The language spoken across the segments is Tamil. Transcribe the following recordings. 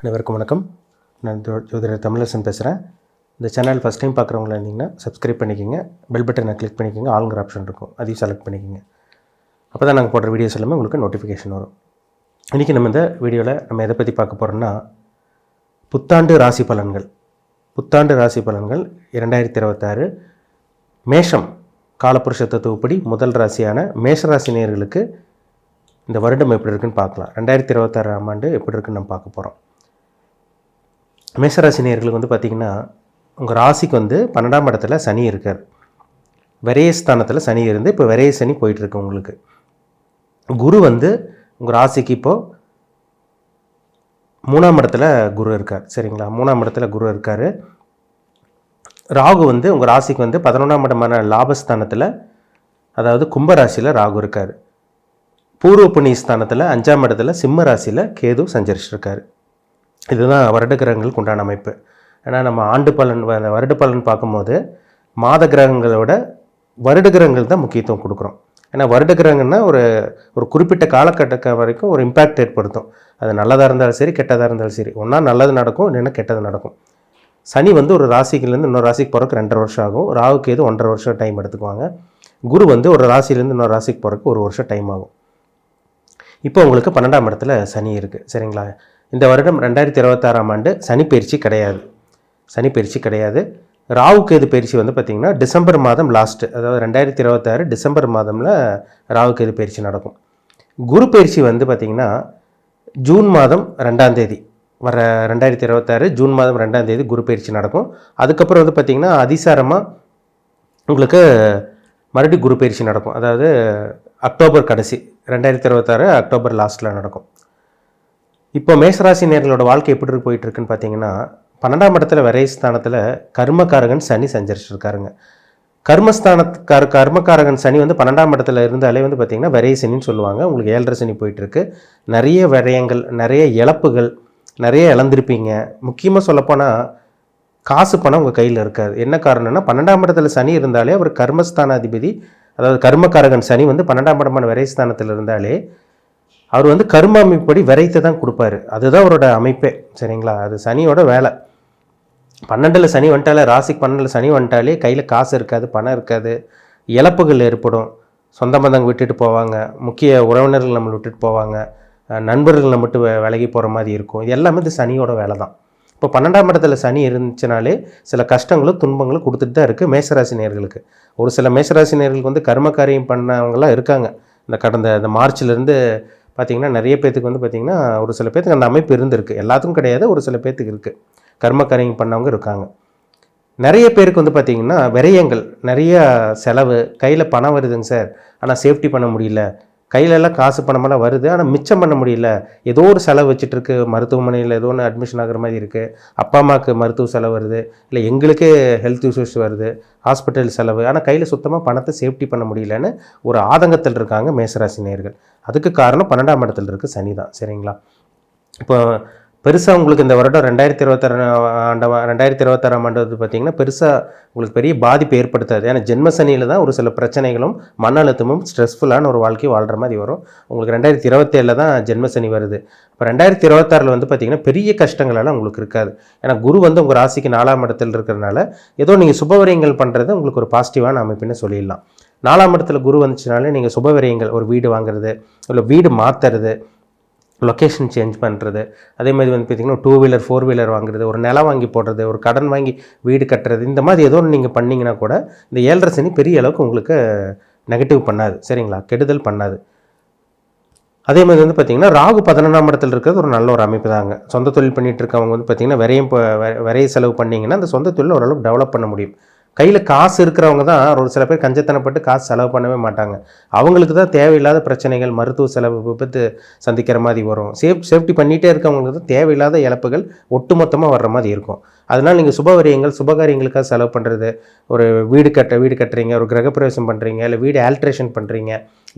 அனைவருக்கும் வணக்கம். நான் ஜோதிடர் தமிழரசன் பேசுகிறேன். இந்த சேனல் ஃபஸ்ட் டைம் பார்க்குறவங்களா இருந்தீங்கன்னா சப்ஸ்கிரைப் பண்ணிக்கோங்க, பெல் பட்டனை கிளிக் பண்ணிக்கோங்க, ஆளுங்கிற ஆப்ஷன் இருக்கும், அதையும் செலக்ட் பண்ணிக்கோங்க. அப்போ தான் நாங்கள் போடுற வீடியோஸ் எல்லாமே உங்களுக்கு நோட்டிஃபிகேஷன் வரும். இன்றைக்கி நம்ம இந்த வீடியோவில் நம்ம எதை பற்றி பார்க்க போகிறோம்னா, புத்தாண்டு ராசி பலன்கள். புத்தாண்டு ராசி பலன்கள் 2026 மேஷம் காலப்புருஷ தத்துவப்படி முதல் ராசியான மேஷராசி நேயர்களுக்கு இந்த வருடம் எப்படி இருக்குன்னு பார்க்கலாம். 2026ஆம் ஆண்டு எப்படி இருக்குன்னு நம்ம பார்க்க போகிறோம். மேஷராசி நேயர்களுக்கு பார்த்திங்கன்னா, உங்கள் ராசிக்கு 12ஆம் இடத்துல சனி இருக்கார். விரயஸ்தானத்தில் சனி இருந்து இப்போ விரய சனி போயிட்டுருக்கு. உங்களுக்கு குரு உங்கள் ராசிக்கு இப்போது 3ஆம் இடத்துல குரு இருக்கார். சரிங்களா, 3ஆம் இடத்துல குரு இருக்கார். ராகு உங்கள் ராசிக்கு 11ஆம் இடமான லாபஸ்தானத்தில், அதாவது கும்பராசியில் ராகு இருக்கார். பூர்வ புண்ணிய ஸ்தானத்தில் 5ஆம் இடத்துல சிம்ம ராசியில் கேது சஞ்சரிச்சிருக்காரு. இதுதான் வருட கிரகங்களுக்கு உண்டான அமைப்பு. ஏன்னா நம்ம ஆண்டு பலன் வருட பலன் பார்க்கும்போது மாத கிரகங்களோட வருட கிரகங்கள் தான் முக்கியத்துவம் கொடுக்குறோம். ஏன்னா வருட கிரகங்கன்னா ஒரு குறிப்பிட்ட காலகட்ட வரைக்கும் ஒரு இம்பேக்ட் ஏற்படுத்தும். அது நல்லதாக இருந்தாலும் சரி, கெட்டதாக இருந்தாலும் சரி. ஒன்றா நல்லது நடக்கும், இல்லைன்னா கெட்டது நடக்கும். சனி ஒரு ராசிக்குலேருந்து இன்னொரு ராசிக்கு போகிறக்கு 2.5 வருஷம் ஆகும். ராகுக்கு எது 1.5 வருஷம் டைம் எடுத்துக்குவாங்க. குரு ஒரு ராசியிலேருந்து இன்னொரு ராசிக்கு போகிறக்கு 1 வருஷம் டைம் ஆகும். இப்போ உங்களுக்கு 12ஆம் இடத்துல சனி இருக்குது. சரிங்களா, இந்த வருடம் 2026ஆம் ஆண்டு சனி பயிற்சி கிடையாது. சனி பயிற்சி கிடையாது. ராகு கேது பயிற்சி பார்த்திங்கன்னா டிசம்பர் மாதம் லாஸ்ட்டு, அதாவது 2026 டிசம்பர் மாதமில் ராகு கேது பயிற்சி நடக்கும். குரு பயிற்சி பார்த்திங்கன்னா ஜூன் மாதம் 2ஆம் தேதி வர 2026 ஜூன் மாதம் 2ஆம் தேதி குரு பயிற்சி நடக்கும். அதுக்கப்புறம் பார்த்திங்கன்னா அதிசாரமாக உங்களுக்கு மறுபடியும் குரு பயிற்சி நடக்கும். அதாவது அக்டோபர் கடைசி 2026 அக்டோபர் லாஸ்ட்டில் நடக்கும். இப்போ மேஷராசி நேயர்களோட வாழ்க்கை எப்படி போயிட்டுருக்குன்னு பார்த்தீங்கன்னா, 12ஆம் இடத்துல விரயஸ்தானத்தில் கர்மகாரகன் சனி சஞ்சரிச்சிருக்காருங்க. கர்மகாரகன் சனி 12ஆம் இடத்துல இருந்தாலே பார்த்திங்கன்னா விரய சனின்னு சொல்லுவாங்க. உங்களுக்கு 7.5 சனி போயிட்டுருக்கு. நிறைய விரயங்கள், நிறைய இழப்புகள், நிறைய இழந்திருப்பீங்க. முக்கியமாக சொல்லப்போனால் காசு பணம் உங்கள் கையில் இருக்காது. என்ன காரணம்னா, 12ஆம் இடத்துல சனி இருந்தாலே அவர் கர்மஸ்தானாதிபதி, அதாவது கர்மகாரகன் சனி 12ஆம் இடமான விரயஸ்தானத்தில் இருந்தாலே அவர் கர்ம அமைப்படி விரைத்தை தான் கொடுப்பாரு. அதுதான் அவரோட அமைப்பே. சரிங்களா, அது சனியோட வேலை. 12ல் சனி வந்துட்டாலே, ராசிக்கு 12ல் சனி வந்துட்டாலே கையில் காசு இருக்காது, பணம் இருக்காது, இழப்புகள் ஏற்படும். சொந்த பந்தங்க விட்டுட்டு போவாங்க, முக்கிய உறவினர்கள் நம்மளை விட்டுட்டு போவாங்க, நண்பர்களை மட்டும் விலகி போகிற மாதிரி இருக்கும். இது எல்லாமே இந்த சனியோட வேலை தான். இப்போ 12ஆம் இடத்துல சனி இருந்துச்சுனாலே சில கஷ்டங்களும் துன்பங்களும் கொடுத்துட்டு தான் இருக்குது மேஷராசி நேயர்களுக்கு. ஒரு சில மேஷராசி நேயர்களுக்கு கர்மகாரியம் பண்ணவங்களாம் இருக்காங்க. இந்த மார்ச்லேருந்து பார்த்திங்கன்னா நிறைய பேர்த்துக்கு பார்த்திங்கன்னா ஒரு சில பேர்த்துக்கு அந்த அமைப்பு இருந்திருக்கு. எல்லாத்துக்கும் கிடையாது, ஒரு சில பேர்த்துக்கு இருக்குது. கர்மகாரியம் பண்ணவங்க இருக்காங்க. நிறைய பேருக்கு பார்த்திங்கன்னா விரயங்கள், நிறைய செலவு. கையில் பணம் வருதுங்க சார், ஆனால் சேஃப்டி பண்ண முடியல. கையிலெல்லாம் காசு பணமெல்லாம் வருது, ஆனால் மிச்சம் பண்ண முடியல. ஏதோ ஒரு செலவு வச்சுட்டுருக்கு. மருத்துவமனையில் ஏதோ ஒன்று அட்மிஷன் ஆகிற மாதிரி இருக்குது. அப்பா அம்மாவுக்கு மருத்துவ செலவு வருது, இல்லை எங்களுக்கே ஹெல்த் இஷ்யூஸ் வருது, ஹாஸ்பிட்டல் செலவு. ஆனால் கையில் சுத்தமாக பணத்தை சேஃப்டி பண்ண முடியலன்னு ஒரு ஆதங்கத்தில் இருக்காங்க மேஷராசி நேயர்கள். அதுக்கு காரணம் 12ஆம் இடத்துல இருக்குது சனி தான். சரிங்களா, இப்போ பெருசாக உங்களுக்கு இந்த வருடம் 2026ஆம் ஆண்டு பார்த்திங்கன்னா பெருசாக உங்களுக்கு பெரிய பாதிப்பு ஏற்படுத்தாது. ஏன்னா ஜென்ம சனியில் தான் ஒரு சில பிரச்சனைகளும் மன அழுத்தமும் ஸ்ட்ரெஸ்ஃபுல்லான ஒரு வாழ்க்கையை வாழ்கிற மாதிரி வரும். உங்களுக்கு 2027 தான் ஜென்ம சனி வருது. இப்போ 2026 பார்த்திங்கன்னா பெரிய கஷ்டங்களெல்லாம் உங்களுக்கு இருக்காது. ஏன்னா குரு உங்கள் ராசிக்கு 4ஆம் இடத்துல இருக்கிறதுனால ஏதோ நீங்கள் சுபவிரயங்கள் பண்ணுறது உங்களுக்கு ஒரு பாசிட்டிவான அமைப்புன்னு சொல்லிடலாம். 4ஆம் இடத்துல குரு வந்துச்சுனாலே நீங்கள் சுபவிரயங்கள், ஒரு வீடு வாங்குறது, இல்லை வீடு மாற்றுறது, லொக்கேஷன் சேஞ்ச் பண்ணுறது, அதே மாதிரி பார்த்திங்கன்னா 2 வீலர் 4 வீலர் வாங்குறது, ஒரு நிலம் வாங்கி போடுறது, ஒரு கடன் வாங்கி வீடு கட்டுறது, இந்த மாதிரி ஏதோ ஒன்று நீங்கள் பண்ணிங்கன்னா கூட இந்த 7.5 சனி பெரிய அளவுக்கு உங்களுக்கு நெகட்டிவ் பண்ணாது. சரிங்களா, கெடுதல் பண்ணாது. அதே மாதிரி பார்த்திங்கன்னா ராகு 11ஆம் இடத்துல இருக்கிறது ஒரு நல்ல ஒரு அமைப்பு தாங்க. சொந்த தொழில் பண்ணிகிட்டு இருக்கவங்க பார்த்திங்கன்னா விரைய செலவு பண்ணிங்கன்னா அந்த சொந்த தொழில் ஓரளவுக்கு டெவலப் பண்ண முடியும். கையில் காசு இருக்கிறவங்க தான் ஒரு சில பேர் கஞ்சத்தனப்பட்டு காசு செலவு பண்ணவே மாட்டாங்க. அவங்களுக்கு தான் தேவையில்லாத பிரச்சனைகள், மருத்துவ செலவு, விபத்து சந்திக்கிற மாதிரி வரும். சேஃப்டி பண்ணிகிட்டே இருக்கவங்களுக்கு தான் தேவையில்லாத இழப்புகள் ஒட்டுமொத்தமாக வர்ற மாதிரி இருக்கும். அதனால் நீங்கள் சுபகாரியங்கள் சுபகாரியங்களுக்காக செலவு பண்ணுறது, ஒரு வீடு கட்டுறீங்க, ஒரு கிரகப்பிரவேசம் பண்ணுறீங்க, இல்லை வீடு ஆல்ட்ரேஷன் பண்ணுறீங்க,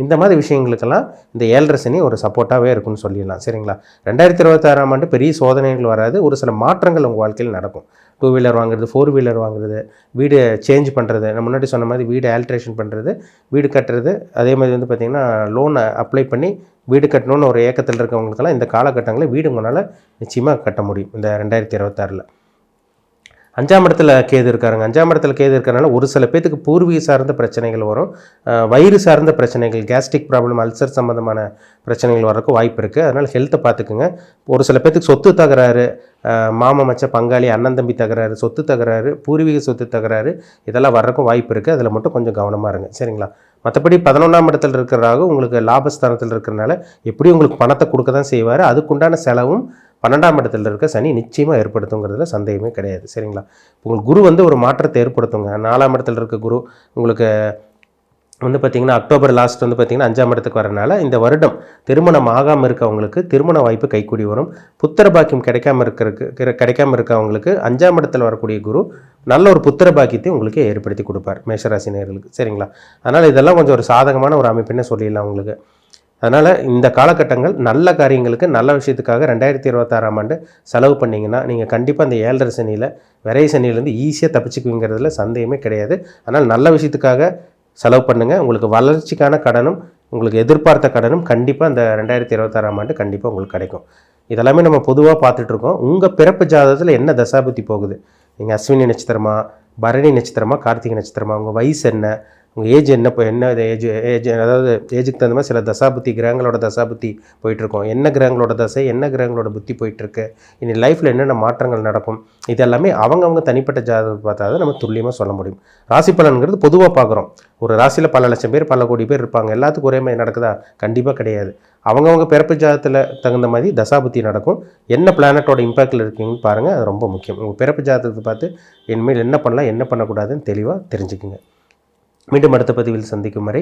இந்த மாதிரி விஷயங்களுக்கெல்லாம் இந்த 7.5 சனி ஒரு சப்போர்ட்டாகவே இருக்குன்னு சொல்லிடலாம். சரிங்களா? 2026ஆம் ஆண்டு பெரிய சோதனைகள் வராது, ஒரு சில மாற்றங்கள் உங்கள் வாழ்க்கையில் நடக்கும். 2 வீலர் வாங்குறது, 4 வீலர் வாங்குறது, வீடு சேஞ்ச் பண்ணுறது, நான் முன்னாடி சொன்ன மாதிரி வீடு ஆல்ட்ரேஷன் பண்ணுறது, வீடு கட்டுறது, அதே மாதிரி வந்து பார்த்திங்கன்னா லோனை அப்ளை பண்ணி வீடு கட்டணும்னு ஒரு ஏக்கத்தில் இருக்கவங்களுக்கெல்லாம் இந்த காலகட்டங்களில் வீடு உங்களால் நிச்சயமாக கட்ட முடியும் இந்த 2026. 5ஆம் இடத்துல கேது இருக்காருங்க. 5ஆம் இடத்துல கேது இருக்கிறனால ஒரு சில பேத்துக்கு பூர்வீக சார்ந்த பிரச்சனைகள் வரும், வயிறு சார்ந்த பிரச்சனைகள், கேஸ்ட்ரிக் ப்ராப்ளம், அல்சர் சம்மந்தமான பிரச்சனைகள் வர்றதுக்கு வாய்ப்பு இருக்குது. அதனால் ஹெல்த்தை பார்த்துக்குங்க. ஒரு சில பேத்துக்கு சொத்து தகராறு, மாமா மச்ச பங்காளி அண்ணன் தம்பி தகராறு, சொத்து தகராறு, பூர்வீக சொத்து தகராறு, இதெல்லாம் வர்றதுக்கும் வாய்ப்பு இருக்குது. அதில் மட்டும் கொஞ்சம் கவனமாக இருங்க. சரிங்களா? மற்றபடி 11ஆம் இடத்துல இருக்கிறாக உங்களுக்கு லாபஸ்தானத்தில் இருக்கிறனால எப்படி உங்களுக்கு பணத்தை கொடுக்க தான் செய்வார். அதுக்குண்டான செலவும் 12ஆம் இடத்துல இருக்க சனி நிச்சயமாக ஏற்படுத்துங்கிறதுல சந்தேகமே கிடையாது. சரிங்களா? உங்களுக்கு குரு வந்து ஒரு மாற்றத்தை ஏற்படுத்துங்க. 4ஆம் இடத்துல இருக்க குரு உங்களுக்கு வந்து பார்த்திங்கன்னா அக்டோபர் லாஸ்ட் வந்து பார்த்திங்கன்னா 5ஆம் இடத்துக்கு வரனால இந்த வருடம் திருமணம் ஆகாமல் இருக்கவங்களுக்கு திருமண வாய்ப்பு கைக்கூடி வரும். புத்திர பாக்கியம் கிடைக்காம இருக்கவங்களுக்கு 5ஆம் இடத்துல வரக்கூடிய குரு நல்ல ஒரு புத்திர பாக்கியத்தை உங்களுக்கு ஏற்படுத்தி கொடுப்பார் மேஷராசி நேயர்களுக்கு. சரிங்களா? அதனால் இதெல்லாம் கொஞ்சம் ஒரு சாதகமான ஒரு அமைப்புன்னு சொல்லிடலாம் உங்களுக்கு. அதனால் இந்த காலகட்டங்கள் நல்ல காரியங்களுக்கு, நல்ல விஷயத்துக்காக 2026ஆம் ஆண்டு செலவு பண்ணிங்கன்னா நீங்கள் கண்டிப்பாக அந்த 7.5 சனியில் விரை சனியிலேருந்து ஈஸியாக தப்பிச்சுக்குங்கிறதுல சந்தேகமே கிடையாது. அதனால் நல்ல விஷயத்துக்காக செலவு பண்ணுங்கள். உங்களுக்கு வளர்ச்சிக்கான கடனும், உங்களுக்கு எதிர்பார்த்த கடனும் கண்டிப்பாக இந்த 2026ஆம் ஆண்டு கண்டிப்பாக உங்களுக்கு கிடைக்கும். இதெல்லாமே நம்ம பொதுவாக பார்த்துட்ருக்கோம். உங்கள் பிறப்பு ஜாதகத்தில் என்ன தசாபுத்தி போகுது, நீங்கள் அஸ்வினி நட்சத்திரமா, பரணி நட்சத்திரமா, கார்த்திகை நட்சத்திரமா, உங்கள் வயசு என்ன, உங்கள் ஏஜ் என்ன, இப்போ என்ன ஏஜ் அதாவது ஏஜுக்கு தகுந்த மாதிரி சில தசாபுத்தி கிரகங்களோட தசாபுத்தி போயிட்டுருக்கோம். என்ன கிரகங்களோட தசை, என்ன கிரகங்களோட புத்தி போயிட்டுருக்கு, இனி லைஃப்பில் என்னென்ன மாற்றங்கள் நடக்கும், இது எல்லாமே அவங்கவுங்க தனிப்பட்ட ஜாதகத்தை பார்த்தா தான் நம்ம துல்லியமாக சொல்ல முடியும். ராசி பலன்கிறது பொதுவாக பார்க்குறோம். ஒரு ராசியில் பல லட்சம் பேர், பல கோடி பேர் இருப்பாங்க. எல்லாத்துக்கும் ஒரே மாதிரி நடக்குதா? கண்டிப்பாக கிடையாது. அவங்கவுங்க பிறப்பு ஜாதகத்தில் தகுந்த மாதிரி தசாபுத்தி நடக்கும். என்ன பிளானட்டோட இம்பாக்டில் இருக்கீங்கன்னு பாருங்கள். அது ரொம்ப முக்கியம். உங்கள் பிறப்பு ஜாதகத்தை பார்த்து இனிமேல் என்ன பண்ணலாம், என்ன பண்ணக்கூடாதுன்னு தெளிவாக தெரிஞ்சுக்குங்க. மீண்டும் அடுத்த பதிவில் சந்திக்கும் வரை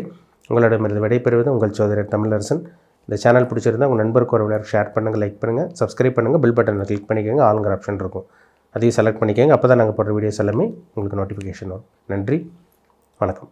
உங்களிடமிருந்து விடைபெறுவது உங்கள் சோதரர் தமிழரசன். இந்த சேனல் பிடிச்சிருந்தால் உங்கள் நண்பருக்கு ஒரு விளையாட்டு ஷேர் பண்ணுங்கள், லைக் பண்ணுங்கள், சப்ஸ்கிரைப் பண்ணுங்கள், பெல் பட்டனை கிளிக் பண்ணிக்கோங்க, ஆளுங்கிற ஆப்ஷன் இருக்கும், அதையும் செலக்ட் பண்ணிக்கோங்க. அப்போ தான் நாங்கள் போடுற வீடியோஸ் எல்லாமே உங்களுக்கு நோட்டிஃபிகேஷன் வரும். நன்றி, வணக்கம்.